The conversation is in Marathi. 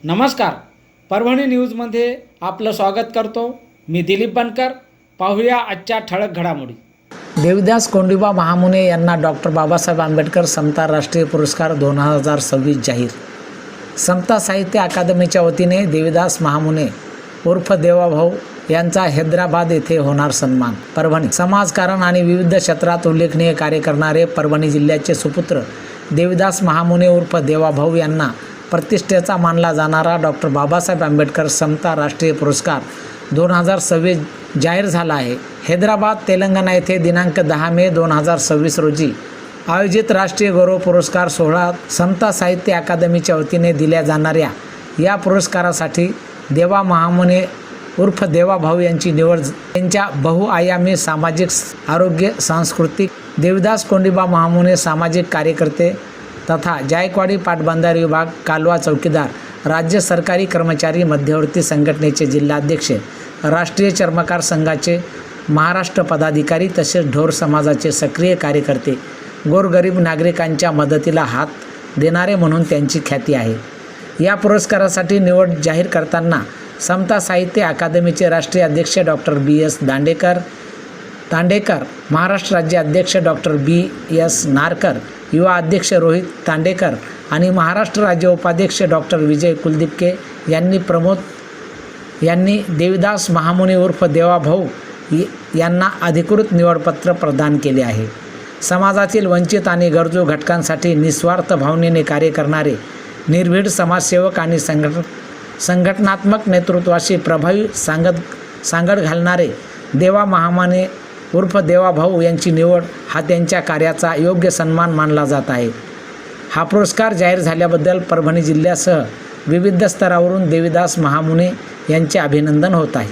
नमस्कार, परभणी न्यूजमध्ये आपलं स्वागत करतो. मी दिलीप बनकर. पाहूया आजच्या ठळक घडामोडी. देविदास कोंडीबा महामुने यांना डॉक्टर बाबासाहेब आंबेडकर समता राष्ट्रीय पुरस्कार 2026 जाहीर. समता साहित्य अकादमीच्या वतीने देविदास महामुने उर्फ देवाभाऊ यांचा हैदराबाद येथे होणार सन्मान. परभणी समाजकारण आणि विविध क्षेत्रात उल्लेखनीय कार्य करणारे परभणी जिल्ह्याचे सुपुत्र देविदास महामुने उर्फ देवाभाऊ यांना प्रतिष्ठेचा मानला जाणारा डॉक्टर बाबासाहेब आंबेडकर समता राष्ट्रीय पुरस्कार 2026 जाहीर झाला आहे. हैदराबाद तेलंगणा येथे दिनांक 10 मे 2026 रोजी आयोजित राष्ट्रीय गौरव पुरस्कार सोहळ्यात समता साहित्य अकादमीच्या वतीने दिल्या जाणाऱ्या या पुरस्कारासाठी देवा महामुने उर्फ देवाभाऊ यांची निवड त्यांच्या बहुआयामी सामाजिक आरोग्य सांस्कृतिक देविदास कोंडीबा महामुने सामाजिक कार्यकर्ते तथा जायकवाडी पाटबंधारे विभाग कालवा चौकीदार राज्य सरकारी कर्मचारी मध्यवर्ती संघटनेचे जिल्हाध्यक्ष राष्ट्रीय चर्मकार संघाचे महाराष्ट्र पदाधिकारी तसेच ढोर समाजाचे सक्रिय कार्यकर्ते गोरगरीब नागरिकांच्या मदतीला हात देणारे म्हणून त्यांची ख्याती आहे. या पुरस्कारासाठी निवड जाहीर करताना समता साहित्य अकादमीचे राष्ट्रीय अध्यक्ष डॉक्टर B.S. तांडेकर, महाराष्ट्र राज्य अध्यक्ष डॉक्टर B.S. नारकर, युवा अध्यक्ष रोहित तांडेकर आणि महाराष्ट्र राज्य उपाध्यक्ष डॉक्टर विजय कुलदीपके यांनी देविदास महामुने उर्फ देवाभाऊ यांना अधिकृत निवडपत्र प्रदान केले आहे. समाजातील वंचित आणि गरजू घटकांसाठी निस्वार्थ भावनेने कार्य करणारे निर्भीड समाजसेवक आणि संघटनात्मक नेतृत्वाशी प्रभावी सांगड घालणारे देवा महामुने उर्फ देवाभाऊ यांची निवड हा त्यांच्या कार्याचा योग्य सन्मान मानला जात आहे. हा पुरस्कार जाहीर झाल्याबद्दल परभणी जिल्ह्यासह विविध स्तरावरून देविदास महामुने यांचे अभिनंदन होत आहे.